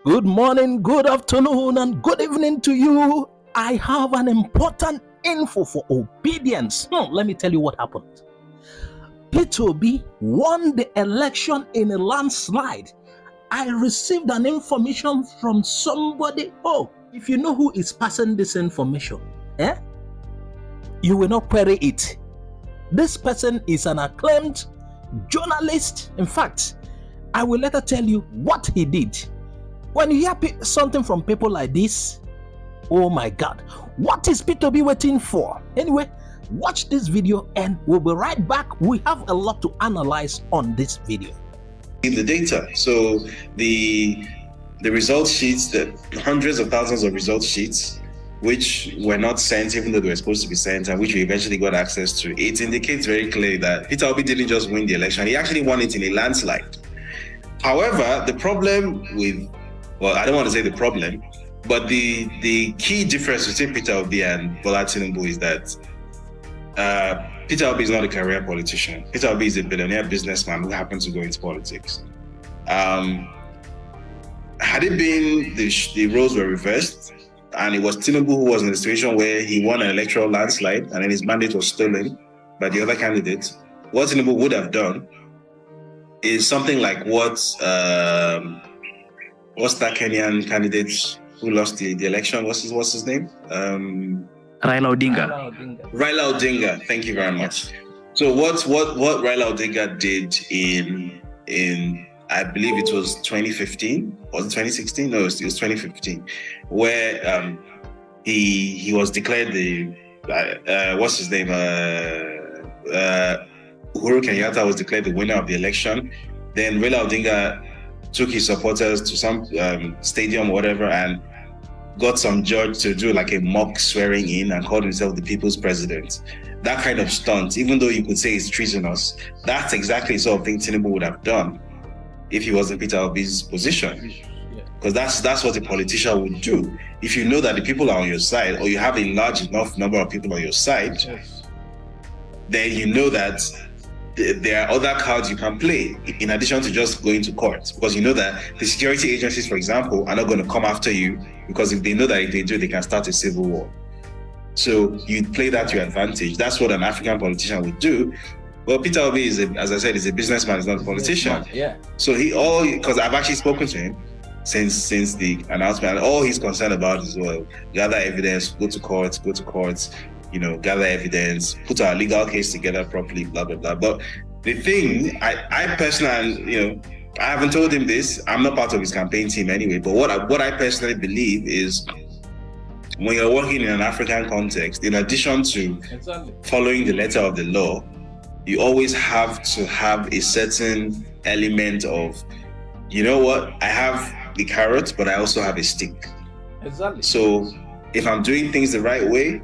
Good morning, good afternoon, and good evening to you. I have an important info for obedience. Let me tell you what happened. Peter Obi won the election in a landslide. I received an information from somebody. Oh, if you know who is passing this information, you will not query it. This person is an acclaimed journalist. In fact, I will later tell you what he did. When you hear something from people like this, oh my God, what is Peter Obi waiting for? Anyway, watch this video and we'll be right back. We have a lot to analyze on this video. In the data, so the result sheets, the hundreds of thousands of result sheets, which were not sent even though they were supposed to be sent, and which we eventually got access to, it indicates very clearly that Peter Obi didn't just win the election, he actually won it in a landslide. However, the problem with, well, I don't want to say the problem, but the key difference between Peter Obi and Bola Tinubu is that Peter Obi is not a career politician. Peter Obi is a billionaire businessman who happens to go into politics. Had it been the roles were reversed, and it was Tinubu who was in a situation where he won an electoral landslide and then his mandate was stolen by the other candidate, what Tinubu would have done is something like what's that Kenyan candidate who lost the election? What's his name? Raila Odinga. Raila Odinga. Thank you very much. So what Raila Odinga did in I believe it was 2015, was it 2016? No, it was 2015, where he was declared the what's his name? Uhuru Kenyatta was declared the winner of the election. Then Raila Odinga took his supporters to some stadium or whatever and got some judge to do like a mock swearing in and called himself the people's president. That kind of stunt, even though you could say it's treasonous, that's exactly the sort of thing Tinubu would have done if he was in Peter Obi's position. Because that's what a politician would do. If you know that the people are on your side, or you have a large enough number of people on your side, then you know that there are other cards you can play in addition to just going to court, because you know that the security agencies, for example, are not going to come after you, because if they know that if they do, they can start a civil war. So you play that to your advantage. That's what an African politician would do. Well, Peter Obi is, as I said, is a businessman, he's not a politician. Yeah. So because I've actually spoken to him since the announcement, and all he's concerned about is, well, gather evidence, go to courts, gather evidence, put our legal case together properly, blah, blah, blah. But the thing, I personally, I haven't told him this, I'm not part of his campaign team anyway, but what I personally believe is when you're working in an African context, in addition to following the letter of the law, you always have to have a certain element of, you know what, I have the carrot, but I also have a stick. Exactly. So if I'm doing things the right way,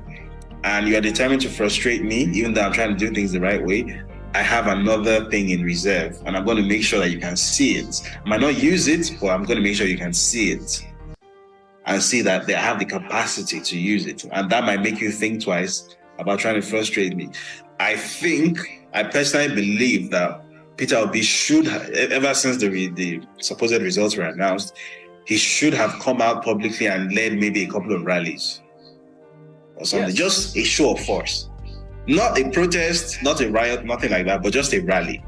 and you are determined to frustrate me, even though I'm trying to do things the right way, I have another thing in reserve, and I'm going to make sure that you can see it. I might not use it, but I'm going to make sure you can see it and see that they have the capacity to use it. And that might make you think twice about trying to frustrate me. I personally believe that Peter Obi should have, ever since the supposed results were announced, he should have come out publicly and led maybe a couple of rallies or something, yes. Just a show of force. Not a protest, not a riot, nothing like that, but just a rally.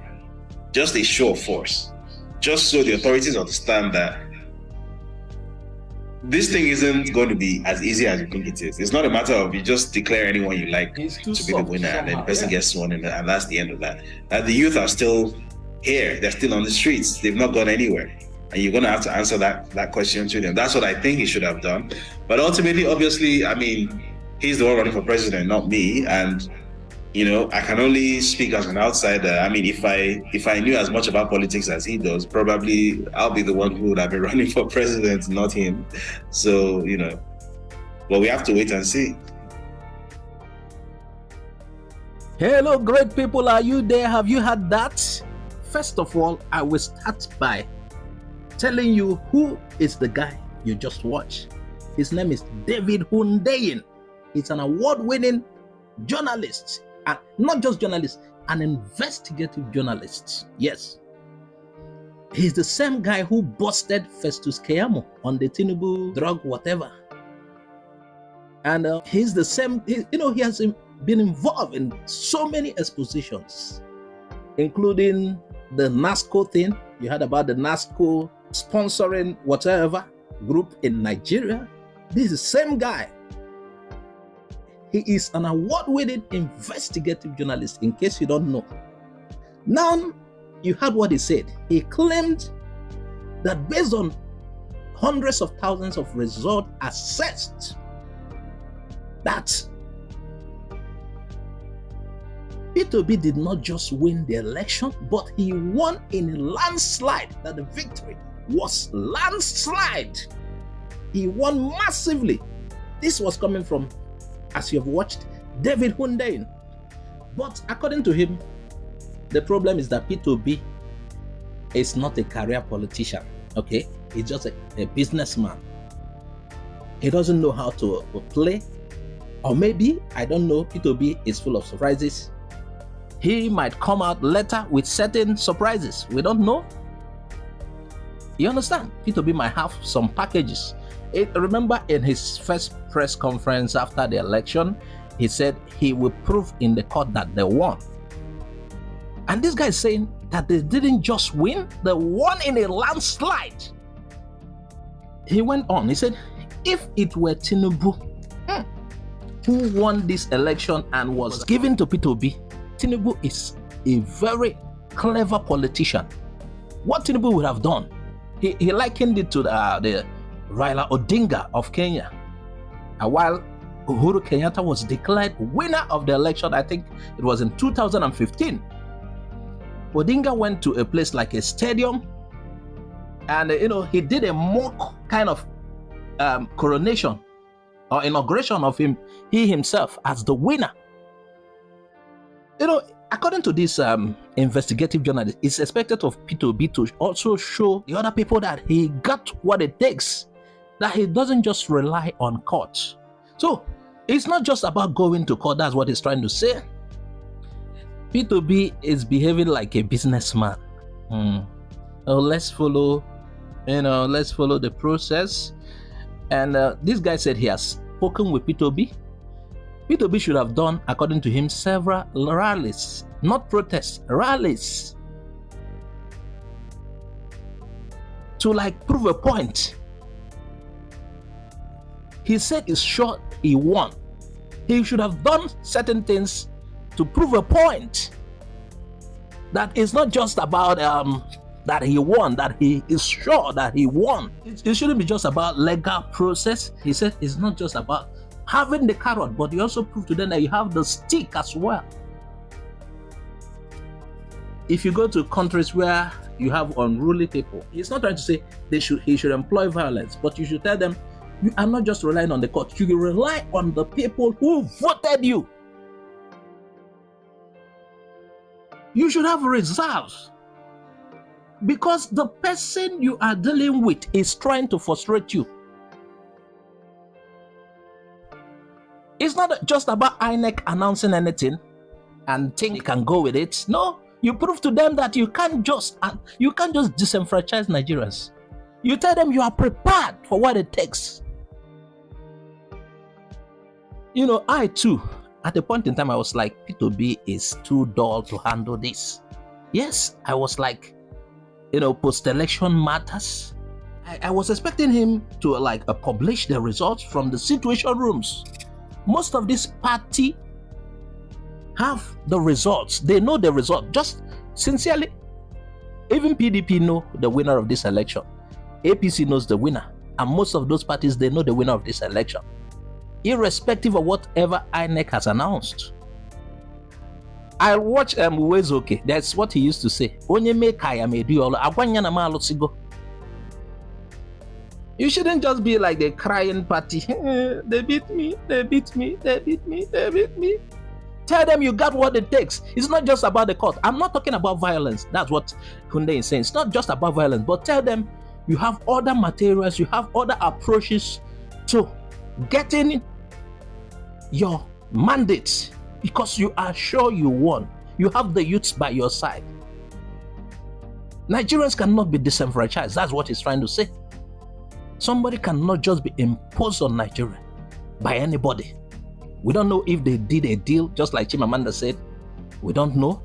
Just a show of force. Just so the authorities understand that this thing isn't going to be as easy as you think it is. It's not a matter of you just declare anyone you like to be the winner and then the person gets sworn in, and that's the end of that. The youth are still here. They're still on the streets. They've not gone anywhere. And you're going to have to answer that question to them. That's what I think he should have done. But ultimately, obviously, I mean, he's the one running for president, not me. And, I can only speak as an outsider. I mean, if I knew as much about politics as he does, probably I'll be the one who would have been running for president, not him. So, but we have to wait and see. Hello, great people. Are you there? Have you heard that? First of all, I will start by telling you who is the guy you just watched. His name is David Hundeyin. He's an award-winning journalist, and not just journalist, an investigative journalist. Yes. He's the same guy who busted Festus Keyamo on the Tinubu drug whatever. And he's the same, he has been involved in so many expositions, including the NASCO thing. You heard about the NASCO sponsoring whatever group in Nigeria. This is the same guy. He is an award-winning investigative journalist, in case you don't know. Now, you heard what he said. He claimed that based on hundreds of thousands of results assessed, that Peter Obi did not just win the election, but he won in a landslide, that the victory was landslide. He won massively. This was coming from, as you have watched, David Hundeyin. But according to him, the problem is that Peter Obi is not a career politician, okay? He's just a businessman. He doesn't know how to play. Or maybe, I don't know, Peter Obi is full of surprises. He might come out later with certain surprises. We don't know. You understand? Peter Obi might have some packages. Remember in his first press conference after the election, he said he will prove in the court that they won. And this guy is saying that they didn't just win, they won in a landslide. He went on, he said, if it were Tinubu who won this election and was given to Peter Obi, Tinubu is a very clever politician. What Tinubu would have done, he likened it to the Raila Odinga of Kenya. While Uhuru Kenyatta was declared winner of the election, I think it was in 2015, Odinga went to a place like a stadium and he did a mock kind of coronation or inauguration of he himself as the winner. According to this investigative journalist, it's expected of Peter Obi to also show the other people that he got what it takes, that he doesn't just rely on court. So it's not just about going to court. That's what he's trying to say. Peter Obi is behaving like a businessman. Let's follow the process. And this guy said he has spoken with Peter Obi. Peter Obi should have done, according to him, several rallies, not protests, rallies, to prove a point. He said he's sure he won. He should have done certain things to prove a point. That it's not just about that he won, that he is sure that he won. It shouldn't be just about legal process. He said it's not just about having the carrot, but you also prove to them that you have the stick as well. If you go to countries where you have unruly people, he's not trying to say he should employ violence, but you should tell them you are not just relying on the court, you rely on the people who voted you. You should have reserves, because the person you are dealing with is trying to frustrate you. It's not just about INEC announcing anything and think you can go with it. No, you prove to them that you can't just disenfranchise Nigerians. You tell them you are prepared for what it takes. I too, at a point in time, I was like, Peter Obi is too dull to handle this. Yes, I was like, post-election matters. I was expecting him to publish the results from the situation rooms. Most of this party have the results. They know the result. Just sincerely, even PDP know the winner of this election. APC knows the winner. And most of those parties, they know the winner of this election, irrespective of whatever INEC has announced. I watch Uwezoke. That's what he used to say. You shouldn't just be like the crying party. They beat me, they beat me, they beat me, they beat me. Tell them you got what it takes. It's not just about the court. I'm not talking about violence. That's what Hunde is saying. It's not just about violence, but tell them you have other materials, you have other approaches to getting your mandate, because you are sure you won. You have the youths by your side. Nigerians cannot be disenfranchised. That's what he's trying to say. Somebody cannot just be imposed on Nigeria by anybody. We don't know if they did a deal, just like Chimamanda said. We don't know.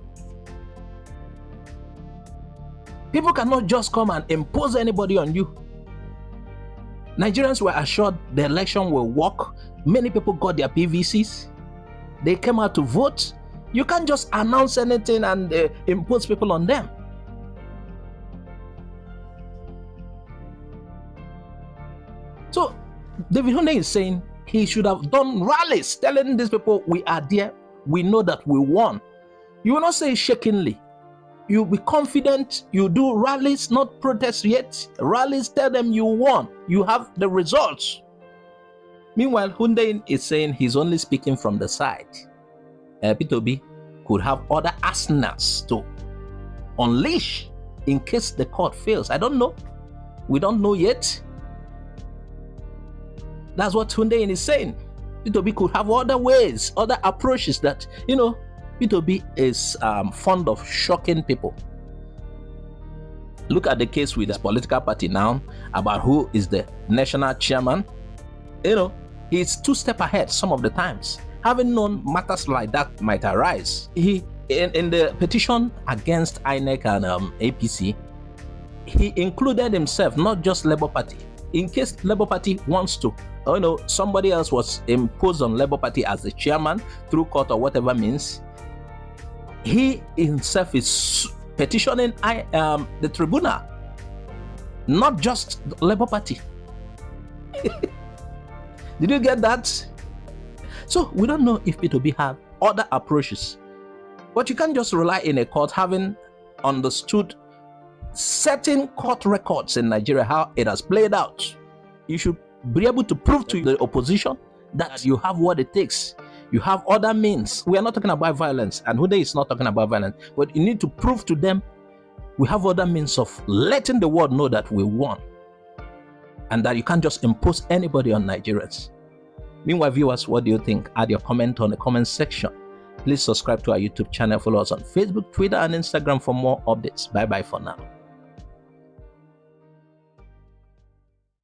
People cannot just come and impose anybody on you. Nigerians were assured the election will work. Many people got their PVCs. They came out to vote. You can't just announce anything and impose people on them. So David Hunde is saying he should have done rallies telling these people, we are there, we know that we won. You will not say shakingly. You'll be confident. You do rallies, not protests yet. Rallies, tell them you won. You have the results. Meanwhile, Hunde is saying he's only speaking from the side. P2B could have other arsenals to unleash in case the court fails. I don't know. We don't know yet. That's what Hunde is saying. P2B could have other ways, other approaches that, P2B is fond of shocking people. Look at the case with this political party now about who is the national chairman. He's 2 steps ahead some of the times. Having known matters like that might arise, he in the petition against INEC and APC, he included himself, not just Labour Party. In case Labour Party wants to, somebody else was imposed on Labour Party as the chairman through court or whatever means, he himself is petitioning the tribunal, not just the Labour Party. Did you get that? So we don't know if P2B have other approaches, but you can't just rely in a court having understood certain court records in Nigeria, how it has played out. You should be able to prove to the opposition that you have what it takes. You have other means. We are not talking about violence, and Hunde is not talking about violence, but you need to prove to them we have other means of letting the world know that we won, and that you can't just impose anybody on Nigerians. Meanwhile, viewers, what do you think? Add your comment on the comment section. Please subscribe to our YouTube channel. Follow us on Facebook, Twitter, and Instagram for more updates. Bye-bye for now.